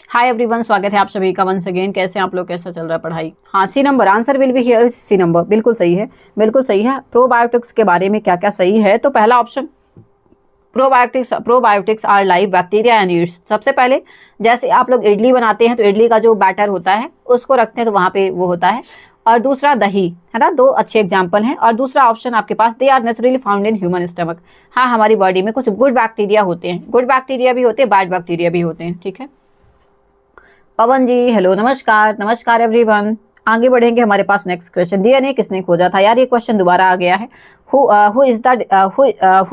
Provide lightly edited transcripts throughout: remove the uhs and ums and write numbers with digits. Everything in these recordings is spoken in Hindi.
हाय एवरीवन, स्वागत है आप सभी का वंस अगेन। कैसे हैं आप लोग, कैसा चल रहा है पढ़ाई? हाँ, C number answer will be here. C number बिल्कुल सही है, बिल्कुल सही है। प्रोबायोटिक्स के बारे में क्या क्या सही है? तो पहला option, probiotics are live bacteria and yeast. सबसे पहले जैसे आप लोग इडली बनाते हैं तो इडली का जो बैटर होता है उसको रखते हैं तो वहाँ पे वो होता है। और दूसरा दही है ना, दो अच्छे एग्जाम्पल हैं। और दूसरा ऑप्शन आपके पास, they are naturally found in human stomach. हाँ, हमारी बॉडी में कुछ गुड बैक्टीरिया होते हैं, गुड बैक्टीरिया भी होते हैं, बैड बैक्टीरिया भी होते हैं। ठीक है, पवन जी हेलो, नमस्कार नमस्कार एवरीवन। आगे बढ़ेंगे, हमारे पास नेक्स्ट क्वेश्चन, डीएनए किसने खोजा था? यार ये क्वेश्चन दोबारा आ गया है। Who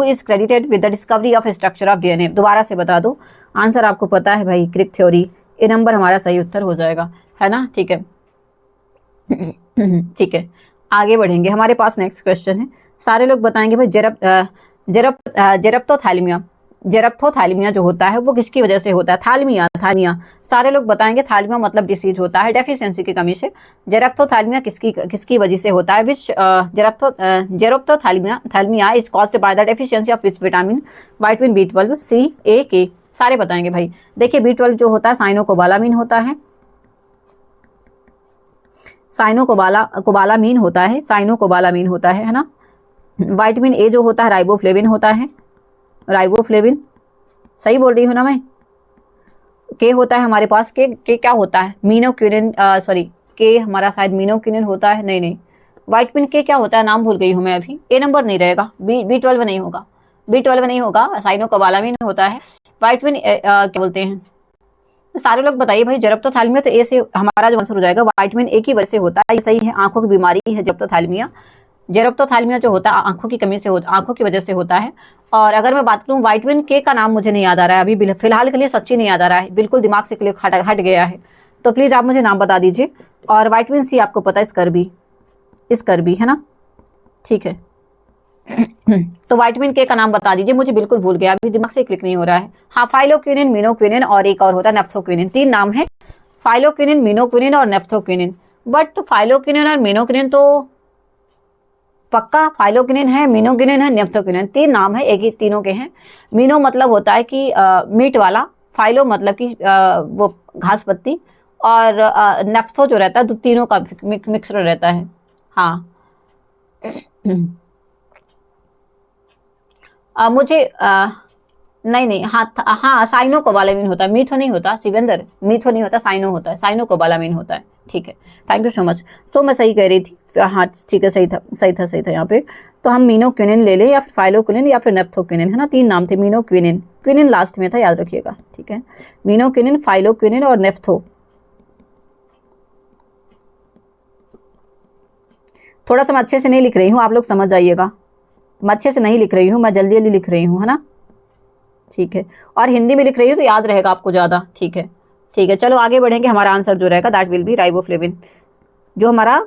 is credited with the discovery of structure of DNA? दोबारा से बता दो, आंसर आपको पता है भाई, क्रिक थ्योरी। ए नंबर हमारा सही उत्तर हो जाएगा, है ना? ठीक है ठीक है, आगे बढ़ेंगे, हमारे पास नेक्स्ट क्वेश्चन है। सारे लोग बताएंगे भाई, जेरप्टोथैलेमिया, जेरप्थोथैलेमिया जो होता है वो किसकी वजह से होता है? थैलेमिया, थैलेमिया। सारे लोग बताएंगे थैलेमिया मतलब डिसीज होता है डेफिशिएंसी की कमी से। जेरप्थोथैलेमिया किसकी वजह से होता है? Which xerophthalmia is caused by the deficiency of which vitamin? Vitamin B12, C, A, K। सारे बताएंगे भाई। देखिए B12 जो होता है साइनोकोबालामिन होता है, साइनोकोबालामिन होता है, साइनोकोबालामिन होता है ना। विटामिन A जो होता है राइबोफ्लेविन होता है, राइबोफ्लेविन। सही बोल रही हूँ ना मैं? के होता है हमारे पास, के क्या होता है? मीनोक्यूनिन, सॉरी के हमारा शायद मीनोक्यूनिन होता है। नहीं, विटामिन के क्या होता है, नाम भूल गई हूँ मैं अभी। ए नंबर नहीं रहेगा, B12 नहीं होगा, B12 नहीं होगा, साइनोकोबालामिन होता है। विटामिन क्या बोलते हैं? तो सारे लोग बताइए भाई, जेरप्टोथैलेमिया तो ए से हमारा जो आंसर हो जाएगा, विटामिन ए की वजह से होता है। ये सही है, आंखों की बीमारी है जेरप्टोथैलेमिया। जेरप्टोथैलेमिया जो होता है आंखों की कमी से होता, आंखों की वजह से होता है। और अगर मैं बात करूं, विटामिन के का नाम मुझे नहीं याद आ रहा है अभी, फिलहाल के लिए सच्ची नहीं याद आ रहा है, बिल्कुल दिमाग से क्लिक हट गया है। तो प्लीज़ आप मुझे नाम बता दीजिए। और विटामिन सी आपको पता है, स्कर्बी है ना? ठीक है तो विटामिन के का नाम बता दीजिए, मुझे बिल्कुल भूल गया अभी, दिमाग से क्लिक नहीं हो रहा है। हाँ, फाइलोक्विनिन, मीनोक्विनिन और एक और होता है नेफ्थोक्विनिन। 3 नाम है, फाइलोक्विनिन, मीनोक्विनिन और नेफ्थोक्विनिन। बट फाइलोक्विनिन और मीनोक्विनिन तो पक्का, फाइलोक्विनिन है, मीनोक्विनिन है, नेफ्थोक्विनिन। 3 नाम है, एक ही तीनों के हैं। मीनो मतलब होता है कि मीट वाला, फाइलो मतलब कि वो घास पत्ती, और नेफ्थो जो रहता है तो तीनों का मिक्सर रहता है। हाँ मुझे नहीं, हाँ साइनोकोबालामिन होता है, मीथो नहीं होता शिवेंद्र, मीथो नहीं होता, साइनो होता है, साइनोकोबालामिन होता है। ठीक है, थैंक यू सो मच। तो मैं सही कह रही थी, हाँ ठीक है, सही था यहाँ पे। तो हम मीनोक्विनिन ले लें, या फिर फाइलोक्विनिन, या फिर नेफ्थोक्विनिन, है ना? 3 नाम थे, मीनोक्विनिन, क्विनिन लास्ट में था, याद रखिएगा। ठीक है, मीनोक्विनिन, फाइलोक्विनिन और नेफ्थो। थोड़ा सा मैं अच्छे से नहीं लिख रही हूँ, आप लोग समझ जाइएगा, मैं अच्छे से नहीं लिख रही हूँ, मैं जल्दी लिख रही हूँ, है ना? ठीक है, और हिंदी में लिख रही हूँ तो याद रहेगा आपको ज़्यादा। ठीक है, चलो आगे बढ़ेंगे। हमारा आंसर जो रहेगा दैट विल बी राइबोफ्लेविन। जो हमारा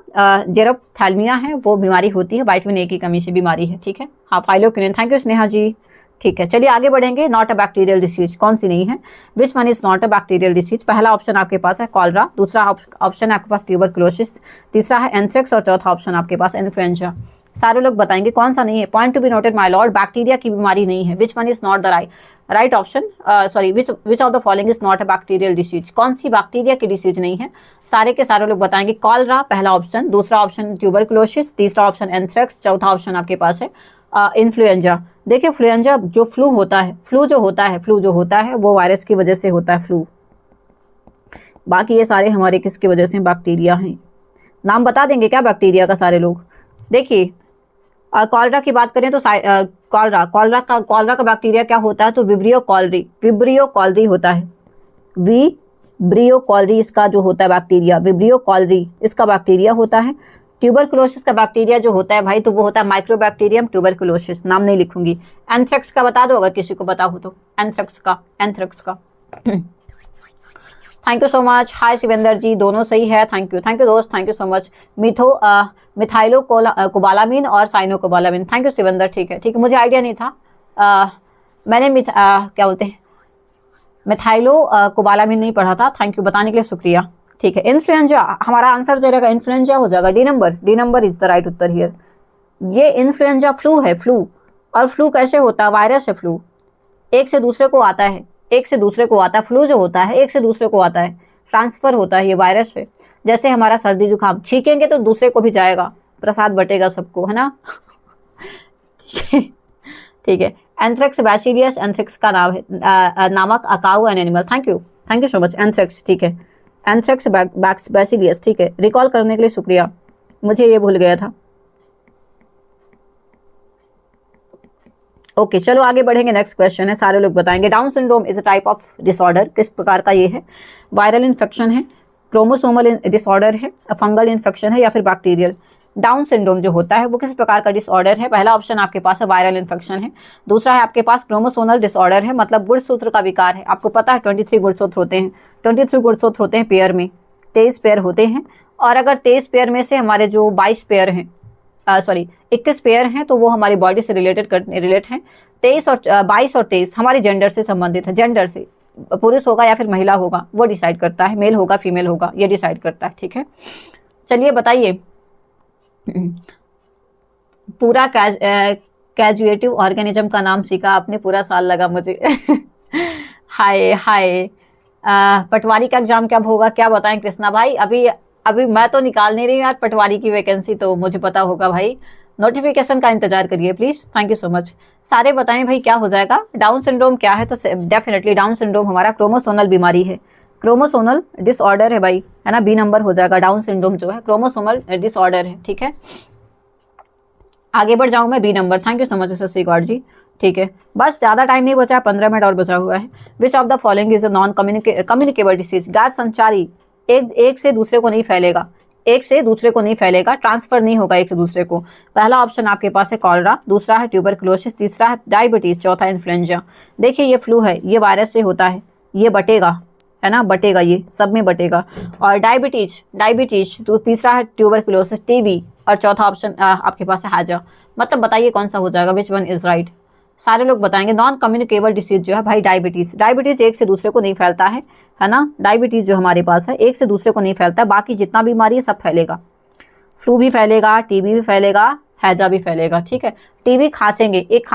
जेरप्थैलेमिया है वो बीमारी होती है, विटामिन ए की कमी से बीमारी है। ठीक है, हाँ फाइलोक्विनिन। थैंक यू स्नेहा जी। ठीक है, चलिए आगे बढ़ेंगे। नॉट अ बैक्टीरियल डिसीज, कौन सी नहीं है? Which one is not a bacterial disease? पहला ऑप्शन आपके पास है कॉलरा, दूसरा ऑप्शन आपके पास ट्यूबरकुलोसिस, तीसरा है एंथ्रेक्स, और चौथा ऑप्शन आपके पास इन्फ्लुएंजा। सारे लोग बताएंगे कौन सा नहीं है। Point to be noted my Lord, bacteria की बीमारी नहीं है। Which one is not the right option, sorry, which of the following is not a bacterial disease? कौन सी बैक्टीरिया की डिसीज नहीं है? सारे के सारे लोग बताएंगे कॉलरा पहला ऑप्शन, दूसरा ऑप्शन ट्यूबरकुलोसिस, तीसरा ऑप्शन एंथ्रेक्स, चौथा ऑप्शन आपके पास है इन्फ्लुएंजा। देखिए फ्लुएंजा जो फ्लू होता है, फ्लू जो होता है वो वायरस की वजह से होता है, फ्लू। बाकी ये सारे हमारे किसकी वजह से? बैक्टीरिया हैं। नाम बता देंगे क्या बैक्टीरिया का सारे लोग? देखिए कॉलरा की बात करें तो कॉलरा का बैक्टीरिया क्या होता है? तो विब्रियो कॉलरी होता है। विब्रियो कॉलरी इसका जो होता है बैक्टीरिया, विब्रियो कॉलरी इसका बैक्टीरिया होता है। ट्यूबरकुलोसिस का बैक्टीरिया जो होता है भाई, तो वो होता है माइक्रोबैक्टीरियम ट्यूबरकुलोसिस। नाम नहीं लिखूंगी। एंथ्रेक्स का बता दो अगर किसी को पता हो तो, एंथ्रेक्स का thank you so much. Hi Shivendra ji, दोनों सही है। थैंक यू दोस्त, thank you so much. Methylcobalamin और साइनोकोबालामिन। Thank you Shivendra. ठीक है, मुझे आइडिया नहीं था। मैंने क्या बोलते हैं, मिथाइलो कोबालामिन नहीं पढ़ा था। थैंक यू, बताने के लिए शुक्रिया। ठीक है, इन्फ्लुएंजा हमारा आंसर जो रहेगा, इन्फ्लुएंजा हो जाएगा। D number is the right Uttar here. ये इन्फ्लुएंजा फ्लू है, फ्लू। और फ्लू कैसे होता है? वायरस है फ्लू, एक से दूसरे को आता है। एक से दूसरे को आता है। फ्लू जो होता है एक से दूसरे को आता है, ट्रांसफर होता है, ये वायरस है। जैसे हमारा सर्दी जुकाम, छींकेंगे तो दूसरे को भी जाएगा, प्रसाद बटेगा सबको, है ना। ठीक है, ठीक है। एंथ्रेक्स बैसिलियस, एंथ्रेक्स का नाम है नामक a cow an animal. Thank you so much. Anthrax, ठीक है, एंथ्रेक्स बैसिलियस, ठीक है। रिकॉल करने के लिए शुक्रिया, मुझे ये भूल गया था। ओके चलो आगे बढ़ेंगे। नेक्स्ट क्वेश्चन है, सारे लोग बताएंगे। Down syndrome is a type of disorder, किस प्रकार का ये है? वायरल इन्फेक्शन है, क्रोमोसोमल डिसऑर्डर है, फंगल इन्फेक्शन है, या फिर बैक्टीरियल? डाउन सिंड्रोम जो होता है वो किस प्रकार का डिसऑर्डर है? पहला ऑप्शन आपके पास है वायरल इन्फेक्शन है, दूसरा है आपके पास क्रोमोसोमल डिसऑर्डर है, मतलब गुणसूत्र का विकार है। आपको पता है 23 गुणसूत्र होते हैं, 23 गुणसूत्र होते हैं पेयर में, 23 पेयर होते हैं। और अगर 23 पेयर में से हमारे जो 22 पेयर हैं, 21 पेयर हैं, तो वो हमारी बॉडी से रिलेट हैं। 23 और 22 और 23 हमारे जेंडर से संबंधित है, जेंडर से, पुरुष होगा या फिर महिला होगा वो डिसाइड करता है, मेल होगा फीमेल होगा ये डिसाइड करता है, ठीक है। चलिए बताइए, पूरा कैजुएटिव ऑर्गेनिज्म का नाम सीखा आपने, पूरा साल लगा मुझे। हाय हाय। पटवारी का एग्जाम कब होगा, क्या बताएं कृष्णा भाई? अभी मैं तो निकाल नहीं रही यार पटवारी की वैकेंसी, तो मुझे पता होगा भाई। नोटिफिकेशन का इंतजार करिए please. Thank you so much. सारे बताएं भाई क्या हो जाएगा। डाउन सिंड्रोम क्या है? तो डेफिनेटली डाउन सिंड्रोम हमारा क्रोमोसोमल बीमारी है, क्रोमोसोमल डिसऑर्डर है भाई, है ना। बी नंबर हो जाएगा। डाउन सिंड्रोम जो है क्रोमोसोमल डिसऑर्डर है, ठीक है। आगे बढ़ जाऊँ मैं, B number. Thank you so much S God ji, ठीक है। बस ज़्यादा टाइम नहीं बचा, 15 मिनट और बचा हुआ है। Which of the following is a non communicable disease? गैर संचारी, एक से दूसरे को नहीं फैलेगा, एक से दूसरे को नहीं फैलेगा, ट्रांसफर नहीं होगा एक से दूसरे को। पहला ऑप्शन आपके पास है कॉलरा, दूसरा है ट्यूबरकुलोसिस, तीसरा है डायबिटीज, चौथा इन्फ्लुएंजा। देखिए ये फ्लू है, ये वायरस से होता है, ये बटेगा, है ना, बटेगा, ये सब में बटेगा। और डायबिटीज तो तीसरा है ट्यूबरकुलोसिस, टीबी, और चौथा ऑप्शन आपके पास है हैजा। मतलब बताइए कौन सा हो जाएगा, विच वन इज राइट? सारे लोग बताएंगे। नॉन कम्युनिकेबल डिसीज जो है भाई डायबिटीज एक से दूसरे को नहीं फैलता है ना। डायबिटीज जो हमारे पास है एक से दूसरे को नहीं फैलता है, बाकी जितना बीमारी है सब फैलेगा। फ्लू भी फैलेगा, टीबी भी फैलेगा, हैजा भी फैलेगा, ठीक है। टीबी खांसेंगे, एक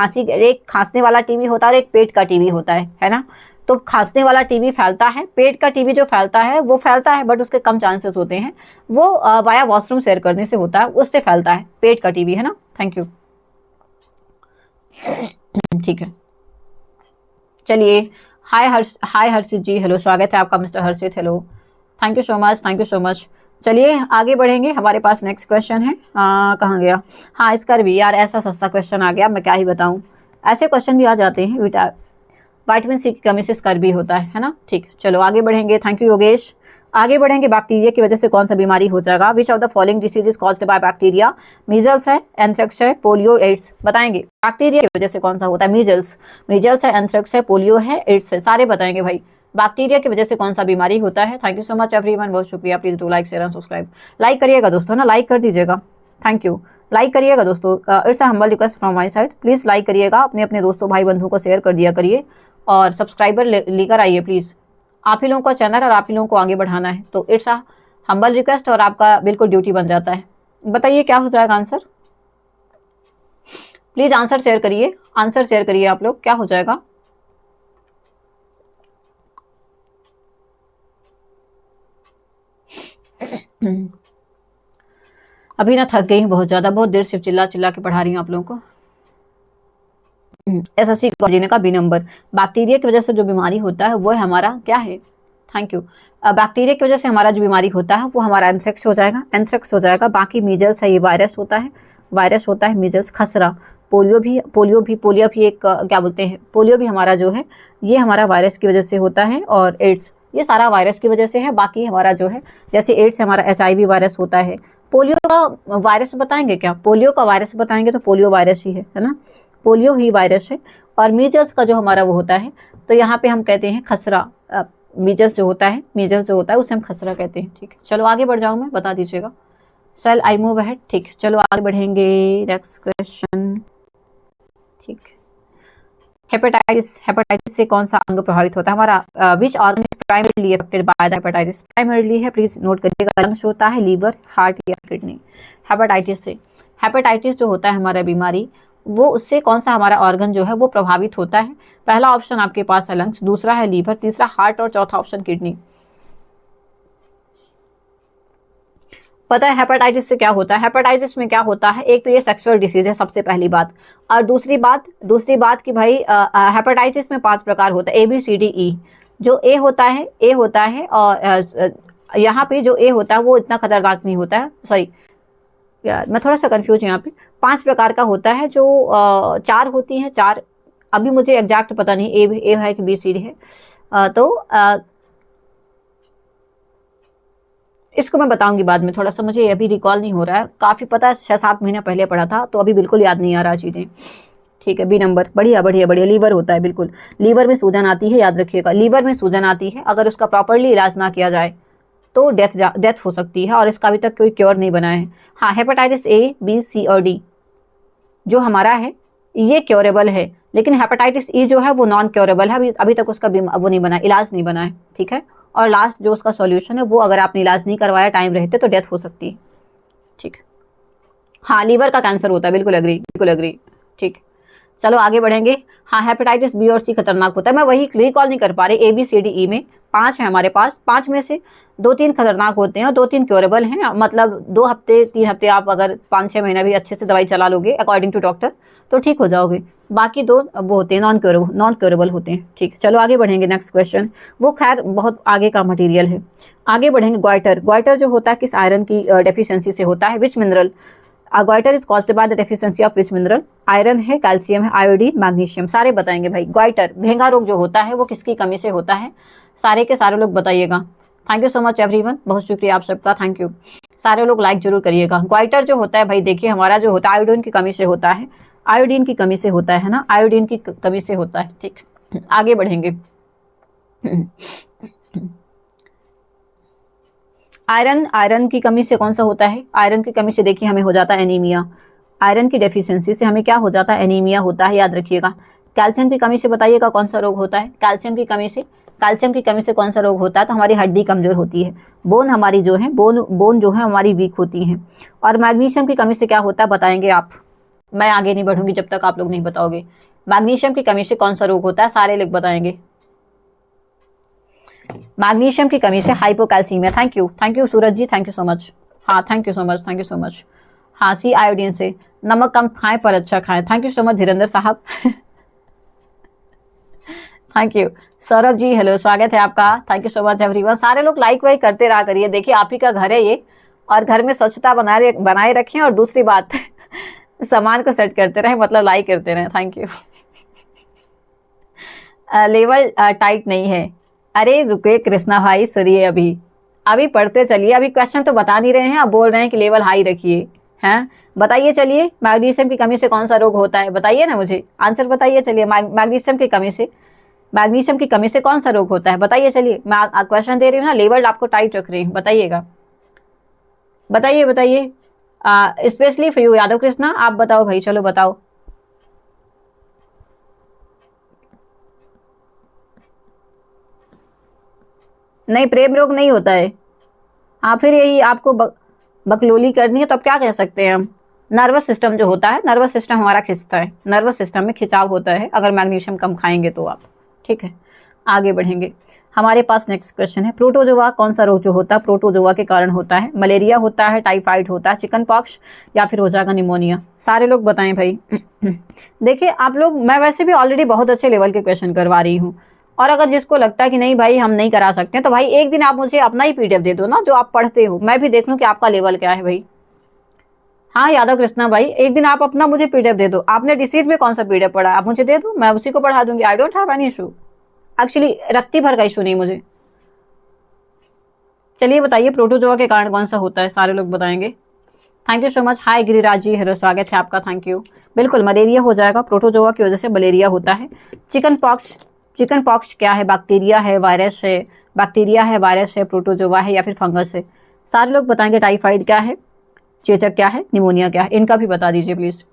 खांसने वाला टीबी होता है और एक पेट का टीबी होता है ना। तो खांसने वाला टीबी फैलता है, पेट का टीबी जो फैलता है वो फैलता है, बट उसके कम चांसेस होते हैं, वो वाया वॉशरूम शेयर करने से होता है, उससे फैलता है पेट का टीबी, है ना। थैंक यू, ठीक है। चलिए, हाय हर्षित जी, हेलो, स्वागत है आपका mister Harshit, hello, thank you so much, thank you so much. चलिए आगे बढ़ेंगे, हमारे पास नेक्स्ट क्वेश्चन है। कहाँ गया? हाँ, इसका भी यार ऐसा सस्ता क्वेश्चन आ गया, मैं क्या ही बताऊँ। ऐसे क्वेश्चन भी आ जाते हैं, विटामिन सी की कमी से स्कर भी होता है ना। ठीक, चलो आगे बढ़ेंगे। Thank you Yogesh. आगे बढ़ेंगे, बैक्टीरिया की वजह से कौन सा बीमारी हो जाएगा? Which of the following disease is caused by bacteria? Measles है, एंथ्रेक्स है, पोलियो, एड्स? बताएंगे बैक्टीरिया की वजह से कौन सा होता है? मीजल्स है, एंथ्रेक्स है, पोलियो है, एड्स है? सारे बताएंगे भाई, बैक्टीरिया की वजह से कौन सा बीमारी होता है। Thank you so much everyone, बहुत शुक्रिया। Please do like, share and subscribe. Like करिएगा दोस्तों ना, लाइक कर दीजिएगा, थैंक यू। लाइक करिएगा दोस्तों, it's a humble request from my side, please like करिएगा, अपने अपने दोस्तों भाई बंधुओं को शेयर कर दिया करिए, और सब्सक्राइबर लेकर आइए प्लीज़। आप ही लोगों का चैनल और आप ही लोगों को आगे बढ़ाना है, तो इट्स अ हम्बल रिक्वेस्ट, और आपका बिल्कुल ड्यूटी बन जाता है। बताइए क्या हो जाएगा आंसर? प्लीज़ आंसर शेयर करिए, आंसर शेयर करिए आप लोग, क्या हो जाएगा? अभी ना थक गई हूँ बहुत ज़्यादा, बहुत देर से चिल्ला चिल्ला के पढ़ा रही हूँ आप लोगों को। एसएससी जीने का बी नंबर। बैक्टीरिया की वजह से जो बीमारी होता है वो है हमारा क्या है? Thank you. बैक्टीरिया की वजह से हमारा जो बीमारी होता है वो हमारा एंथ्रेक्स हो जाएगा, एंथ्रेक्स हो जाएगा। बाकी मीजल्स है, ये वायरस होता है मीजल्स। खसरा, पोलियो भी एक क्या बोलते हैं, पोलियो भी हमारा जो है ये हमारा वायरस की वजह से होता है। और एड्स, ये सारा वायरस की वजह से है। बाकी हमारा जो है, जैसे एड्स हमारा HIV वायरस होता है। पोलियो का वायरस बताएंगे क्या? पोलियो का वायरस बताएंगे तो पोलियो वायरस ही है ना, पोलियो ही वायरस है। और मीजल्स का जो हमारा वो होता है, तो यहाँ पे हम कहते हैं खसरा। मीजल्स जो होता है उसे हम खसरा कहते हैं, ठीक है। चलो आगे बढ़ जाऊँ मैं, बता दीजिएगा। सेल आई मूव अहेड, ठीक। चलो आगे बढ़ेंगे, नेक्स्ट क्वेश्चन, ठीक। हेपेटाइटिस से कौन सा अंग प्रभावित होता है हमारा? Which organ is primarily affected by the hepatitis? Primarily है, प्लीज नोट करिएगा, लंग्स होता है, लीवर, हार्ट या किडनी। हेपेटाइटिस जो होता है हमारा बीमारी, वो उससे कौन सा हमारा ऑर्गन जो है वो प्रभावित होता है। पहला ऑप्शन आपके पास है लंग्स, दूसरा है लीवर, तीसरा हार्ट और चौथा ऑप्शन किडनी। पता है हेपेटाइटिस से क्या होता है? हेपेटाइटिस में क्या होता है, एक तो ये सेक्सुअल डिसीज है सबसे पहली बात, और दूसरी बात कि भाई हेपेटाइटिस में 5 प्रकार होता है, ABCDE। जो ए होता है और यहाँ पे जो ए होता है वो इतना खतरनाक नहीं होता है, सॉरी यार मैं थोड़ा सा कंफ्यूज हूँ यहाँ पे। 5 प्रकार का होता है, जो 4 होती हैं, 4 अभी मुझे एग्जैक्ट पता नहीं ए है कि BCD है। इसको मैं बताऊंगी बाद में, थोड़ा सा मुझे अभी रिकॉल नहीं हो रहा है, काफ़ी पता है 6-7 महीने पहले पढ़ा था, तो अभी बिल्कुल याद नहीं आ रहा चीज़ें। ठीक है, बी नंबर, बढ़िया बढ़िया बढ़िया। लीवर होता है, बिल्कुल लीवर में सूजन आती है, याद रखिएगा लीवर में सूजन आती है, अगर उसका प्रॉपरली इलाज ना किया जाए तो डेथ हो सकती है, और इसका अभी तक कोई क्योर नहीं बना है। हाँ, हेपेटाइटिस A, B, C और D जो हमारा है ये क्योरेबल है, लेकिन हेपेटाइटिस E जो है वो नॉन क्योरेबल है, अभी तक उसका वो नहीं बना, इलाज नहीं बना है। ठीक है, और लास्ट जो उसका सॉल्यूशन है वो अगर आपने इलाज नहीं करवाया टाइम रहते तो डेथ हो सकती है। ठीक है, हाँ लीवर का कैंसर होता है, बिल्कुल एग्री, बिल्कुल एग्री। ठीक, चलो आगे बढ़ेंगे। हाँ, हेपेटाइटिस B और C खतरनाक होता है, मैं वही रिकॉल नहीं कर पा रही, ABCDE में 5 है हमारे पास, 5 में से 2-3 खतरनाक होते हैं और 2-3 क्योरेबल हैं, मतलब 2 हफ्ते 3 हफ्ते आप अगर 5-6 महीना भी अच्छे से दवाई चला लोगे अकॉर्डिंग टू डॉक्टर तो ठीक हो जाओगे। बाकी 2 वो होते हैं नॉन क्योरेबल होते हैं। ठीक, चलो आगे बढ़ेंगे। नेक्स्ट क्वेश्चन, वो खैर बहुत आगे का मटीरियल है, आगे बढ़ेंगे। ग्वाइटर जो होता है किस आयरन की डेफिशिएंसी से होता है, विच mineral? Goitre is caused by the deficiency of which mineral? Iron है, कैल्शियम है, आयोडीन, मैग्नीशियम, सारे बताएंगे भाई। ग्वाइटर भेंगा रोग जो होता है वो किसकी कमी से होता है? सारे के सारे लोग बताइएगा। Thank you so much everyone, बहुत शुक्रिया आप सबका, थैंक यू। सारे लोग लाइक जरूर करिएगा। ग्वाइटर जो होता है भाई देखिए हमारा जो होता है आयोडीन की कमी से होता है, आयोडीन की कमी से होता है ना, आयोडीन की कमी से होता है। ठीक, आगे बढ़ेंगे। आयरन की कमी से कौन सा होता है? आयरन की कमी से देखिए हमें हो जाता है एनीमिया, आयरन की डेफिशिएंसी से हमें क्या हो जाता है? एनीमिया होता है, याद रखिएगा। कैल्शियम की कमी से बताइएगा कौन सा रोग होता है? कैल्शियम की कमी से कौन सा रोग होता है? तो हमारी हड्डी कमजोर होती है, बोन हमारी जो है बोन जो है हमारी वीक होती है। और मैग्नीशियम की कमी से क्या होता है बताएंगे आप? मैं आगे नहीं बढ़ूंगी जब तक आप लोग नहीं बताओगे। मैग्नीशियम की कमी से कौन सा रोग होता है? सारे लोग बताएंगे। मैग्नीशियम की कमी से hypocalcaemia. Thank you Suraj ji, thank you so much. हाँ थैंक यू सो मच। हाँ, सी आयोडीन से। नमक कम खाएं पर अच्छा खाएं। Thank you so much Dhirendra साहब। Thank you Saurabh ji, hello, स्वागत है आपका। Thank you so much everyone. सारे लोग लाइक वाइक करते रहा करिए, देखिए आप ही का घर है ये, और घर में स्वच्छता बनाए रखें, और दूसरी बात सामान को सेट करते रहें, मतलब लाइक करते रहें। Thank you. लेवल टाइट नहीं है। अरे रुके कृष्णा भाई, सुनिए अभी पढ़ते चलिए, अभी क्वेश्चन तो बता नहीं रहे हैं, अब बोल रहे हैं कि लेवल हाई रखिए। हैं, बताइए चलिए, मैग्नीशियम की कमी से कौन सा रोग होता है? बताइए ना मुझे, आंसर बताइए चलिए। मैग्नीशियम की कमी से कौन सा रोग होता है? बताइए चलिए, मैं क्वेश्चन दे रही हूँ ना, लेवल आपको टाइट रख रही हूँ, बताइएगा, बताइए specially for you Yadav Krishna, आप बताओ भाई, चलो बताओ। नहीं, प्रेम रोग नहीं होता है। हाँ, फिर यही आपको बकलोली करनी है तो अब क्या कह सकते हैं हम? नर्वस सिस्टम जो होता है, नर्वस सिस्टम हमारा खिंचता है, नर्वस सिस्टम में खिंचाव होता है अगर मैग्नीशियम कम खाएंगे तो आप। ठीक है, आगे बढ़ेंगे। हमारे पास नेक्स्ट क्वेश्चन है, प्रोटोजोआ कौन सा रोग जो होता है प्रोटोजोआ के कारण होता है? मलेरिया होता है, टाइफाइड होता है, चिकन पॉक्स, या फिर हो जाएगा निमोनिया? सारे लोग बताएं भाई। देखिए आप लोग, मैं वैसे भी ऑलरेडी बहुत अच्छे लेवल के क्वेश्चन करवा रही हूँ, और अगर जिसको लगता है कि नहीं भाई हम नहीं करा सकते तो भाई एक दिन आप मुझे अपना ही PDF दे दो ना, जो आप पढ़ते हो, मैं भी देख लूँ कि आपका लेवल क्या है भाई। हाँ यादव कृष्णा भाई, एक दिन आप अपना मुझे PDF दे दो। आपने डिसीज में कौन सा PDF पढ़ा, आप मुझे दे दो, मैं उसी को पढ़ा दूंगी। I don't have any issue, actually रत्ती भर का इशू नहीं मुझे। चलिए बताइए, प्रोटोजोआ के कारण कौन सा होता है? सारे लोग बताएंगे। Thank you so much. Hi Giriraj ji, hello, स्वागत है आपका, थैंक यू। बिल्कुल मलेरिया हो जाएगा, प्रोटोजोआ की वजह से मलेरिया होता है। चिकन पॉक्स क्या है? बैक्टीरिया है, वायरस है, प्रोटोजोआ है, या फिर फंगस है? सारे लोग बताएंगे। टाइफाइड क्या है? चेचक क्या है? निमोनिया क्या है? इनका भी बता दीजिए प्लीज।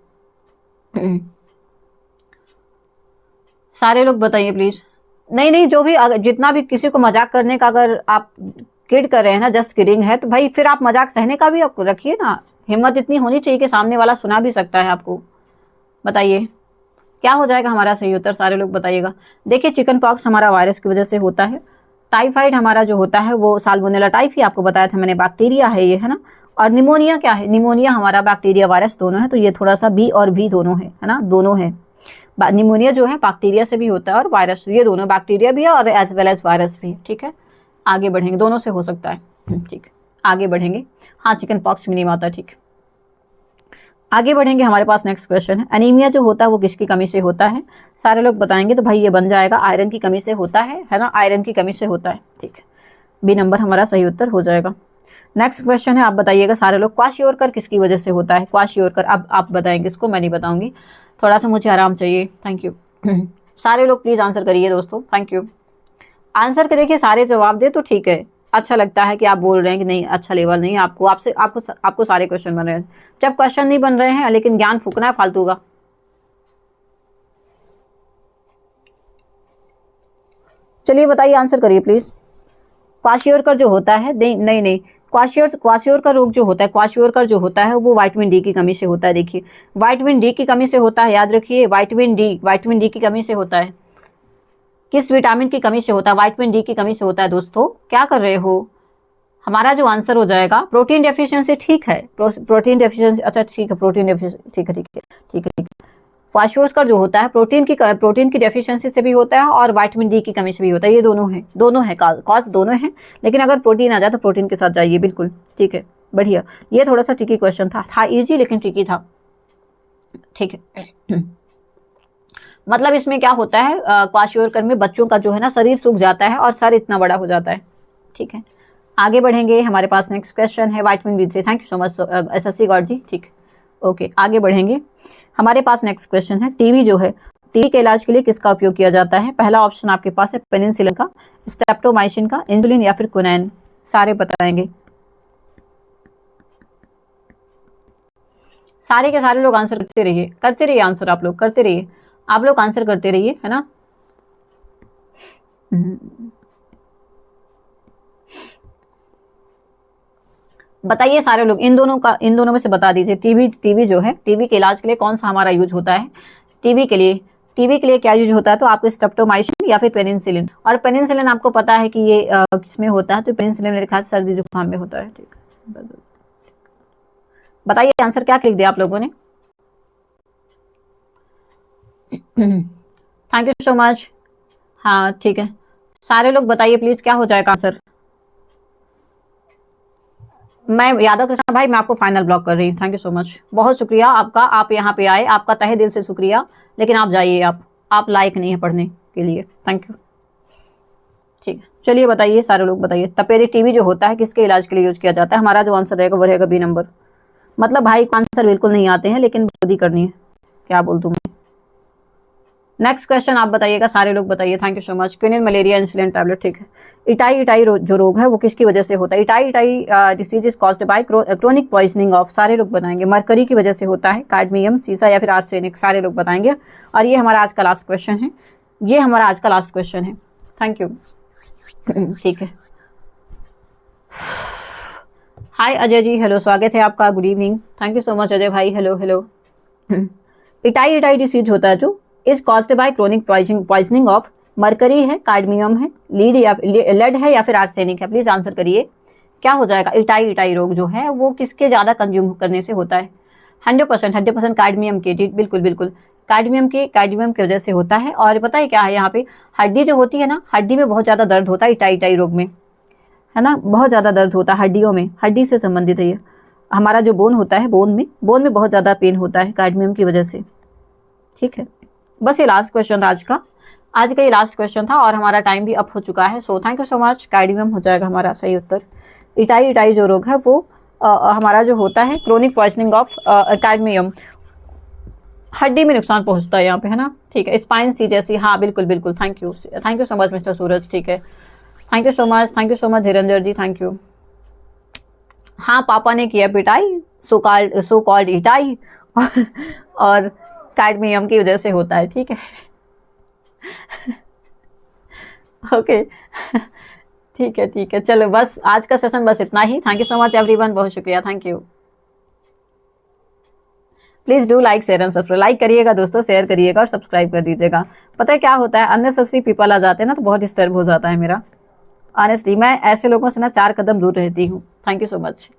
सारे लोग बताइए प्लीज। नहीं, जो भी जितना भी किसी को मजाक करने का अगर आप किड कर रहे हैं ना, जस्ट किडिंग है, तो भाई फिर आप मजाक सहने का भी आपको रखिए ना, हिम्मत इतनी होनी चाहिए कि सामने वाला सुना भी सकता है आपको। बताइए क्या हो जाएगा हमारा सही उत्तर, सारे लोग बताइएगा। देखिए चिकन पॉक्स हमारा वायरस की वजह से होता है, टाइफाइड हमारा जो होता है वो साल्मोनेला टाइफी आपको बताया था मैंने, बैक्टीरिया है ये, है ना। और निमोनिया क्या है, निमोनिया हमारा बैक्टीरिया वायरस दोनों है, तो ये थोड़ा सा बी और वी दोनों है ना, दोनों है। निमोनिया जो है बैक्टीरिया से भी होता है और वायरस, ये दोनों बैक्टीरिया भी है और एज वेल एज वायरस भी, ठीक है। आगे बढ़ेंगे, दोनों से हो सकता है, ठीक है। आगे बढ़ेंगे, हाँ चिकन पॉक्स भी नहीं आता, ठीक। आगे बढ़ेंगे, हमारे पास नेक्स्ट क्वेश्चन है, एनीमिया जो होता है वो किसकी कमी से होता है, सारे लोग बताएंगे। तो भाई ये बन जाएगा आयरन की कमी से होता है ना, आयरन की कमी से होता है, ठीक है। बी नंबर हमारा सही उत्तर हो जाएगा। नेक्स्ट क्वेश्चन है, आप बताइएगा सारे लोग, क्वाशियोरकर किसकी वजह से होता है, क्वाशियोरकर। अब आप बताएंगे इसको, मैं नहीं बताऊंगी, थोड़ा सा मुझे आराम चाहिए, थैंक यू। सारे लोग प्लीज आंसर करिए दोस्तों, थैंक यू। आंसर के देखिए सारे जवाब दे तो ठीक है, अच्छा लगता है कि आप बोल रहे हैं कि नहीं अच्छा लेवल नहीं आपको, आपसे आपको सारे क्वेश्चन बन रहे हैं। जब क्वेश्चन नहीं बन रहे हैं लेकिन ज्ञान फूकना है फालतू का। चलिए बताइए, आंसर करिए प्लीज। क्वाशियोरकर जो होता है, नहीं नहीं, क्वाशियोरकर रोग जो होता है, क्वाशियोरकर जो होता है वो विटामिन डी की कमी से होता है। देखिए विटामिन डी की कमी से होता है, याद रखिए, विटामिन डी की कमी से होता है। किस विटामिन की कमी से होता है, विटामिन डी की कमी से होता है। दोस्तों क्या कर रहे हो, हमारा जो आंसर हो जाएगा प्रोटीन डेफिशिएंसी, ठीक है, प्रोटीन डेफिशिएंसी, अच्छा ठीक है, प्रोटीन डेफिशिएंसी, ठीक है ठीक है ठीक है ठीक है। क्वाशियोरकर जो होता है प्रोटीन की डेफिशिएंसी से भी होता है और विटामिन डी की कमी से भी होता है, ये दोनों है कॉज दोनों हैं, लेकिन अगर प्रोटीन आ जाए तो प्रोटीन के साथ जाइए, बिल्कुल ठीक है, बढ़िया। ये थोड़ा सा ट्रिकी क्वेश्चन था इजी लेकिन ट्रिकी था, ठीक है। मतलब इसमें क्या होता है, क्वाशियोरकर में बच्चों का जो है ना शरीर सूख जाता है और सर इतना बड़ा हो जाता है, ठीक है। आगे बढ़ेंगे, हमारे पास नेक्स्ट क्वेश्चन है विटामिन बी से, thank you so much SSC God ji, ठीक है ओके। आगे बढ़ेंगे, हमारे पास नेक्स्ट क्वेश्चन है, टीबी जो है, टीबी के इलाज के लिए किसका उपयोग किया जाता है। पहला ऑप्शन आपके पास है पेनिसिलिन का, स्ट्रेप्टोमाइसिन का, इंसुलिन या फिर क्विनाइन, सारे बताएंगे। सारे के सारे लोग आंसर करते रहिए आंसर, आप लोग करते रहिए, आप लोग आंसर करते रहिए, है ना। बताइए सारे लोग, इन दोनों में से बता दीजिए, टीबी जो है, टीबी के इलाज के लिए कौन सा हमारा यूज होता है। टीबी के लिए क्या यूज होता है, तो आपको स्ट्रेप्टोमाइसिन या फिर पेनिसिलिन। और पेनिसिलिन आपको पता है कि ये किसमें होता है, तो पेनिसिलिन मेरे ख्याल सर्दी जुकाम में होता है, ठीक है। बताइए आंसर क्या लिख दिया आप लोगों ने। थैंक यू सो मच, हाँ ठीक है, सारे लोग बताइए प्लीज क्या हो जाएगा आंसर। मैं यादव कृष्णा भाई, मैं आपको फाइनल ब्लॉक कर रही हूँ, थैंक यू सो मच, बहुत शुक्रिया आपका, आप यहाँ पे आए, आपका तहे दिल से शुक्रिया, लेकिन आप जाइए, आप लायक नहीं है पढ़ने के लिए, थैंक यू, ठीक है। चलिए बताइए सारे लोग बताइए, तपेरी टीबी जो होता है किसके इलाज के लिए यूज किया जाता है। हमारा जो आंसर रहेगा वो रहेगा बी नंबर। मतलब भाई को आंसर बिल्कुल नहीं आते हैं लेकिन खुद ही करनी है, क्या बोल दूँ मैं। नेक्स्ट क्वेश्चन आप बताइएगा, सारे लोग बताइए, thank you so much. Quinine malaria insulin tablet, ठीक है। इटाई जो रोग है वो किसकी वजह से होता है। Itai disease is caused bye chronic poisoning of, सारे लोग बताएंगे, मरकरी की वजह से होता है, कैडमियम, सीसा या फिर आर्सेनिक, सारे लोग बताएंगे। और ये हमारा आज का लास्ट क्वेश्चन है, ये हमारा आज का लास्ट क्वेश्चन है, थैंक यू, ठीक है। हाय अजय जी, हेलो, स्वागत है आपका, good evening, thank you so much Ajay भाई, हेलो हेलो। इटाई डिसीज होता है जो is caused bye chronic poisoning of, mercury है, कार्डमियम है, लेड है या फिर आर्सेनिक है। प्लीज आंसर करिए क्या हो जाएगा। इटाई रोग जो है वो किसके ज्यादा कंज्यूम करने से होता है। 100% कार्डमियम के, बिल्कुल कार्डमियम की वजह से होता है। और पता है क्या है, यहाँ पे हड्डी जो होती है ना, हड्डी में बहुत ज्यादा दर्द होता है इटाई रोग में, है ना, बहुत ज्यादा दर्द होता है हड्डियों में, हड्डी से संबंधित है ये। हमारा जो बोन होता है, बोन में बहुत ज्यादा पेन होता है कार्डमियम की वजह से, ठीक है। बस ये लास्ट क्वेश्चन था आज का ये लास्ट क्वेश्चन था और हमारा टाइम भी अप हो चुका है। So thank you so much. Cardium हो जाएगा हमारा सही उत्तर। इटाई जो रोग है वो हमारा जो होता है क्रोनिक पॉइजनिंग ऑफ कार्डमियम, हड्डी में नुकसान पहुंचता है यहाँ पे, है ना, ठीक है। स्पाइन सी जैसी, हाँ बिल्कुल, thank you so much mister Suraj, ठीक है, thank you so much Dhirendra ji, thank you. हाँ पापा ने किया पिटाई, सो कॉल्ड इटाई, और कार्डमियम की वजह से होता है, ठीक है। ओके ठीक है, चलो बस आज का सेशन बस इतना ही। Thank you so much everyone, बहुत शुक्रिया, thank you. Please do like share and subscribe. Like करिएगा दोस्तों, शेयर करिएगा और सब्सक्राइब कर दीजिएगा। पता है क्या होता है, अननेसेसरी पीपल आ जाते हैं ना तो बहुत डिस्टर्ब हो जाता है मेरा। ऑनेस्टली मैं ऐसे लोगों से ना 4 कदम दूर रहती हूँ। Thank you so much.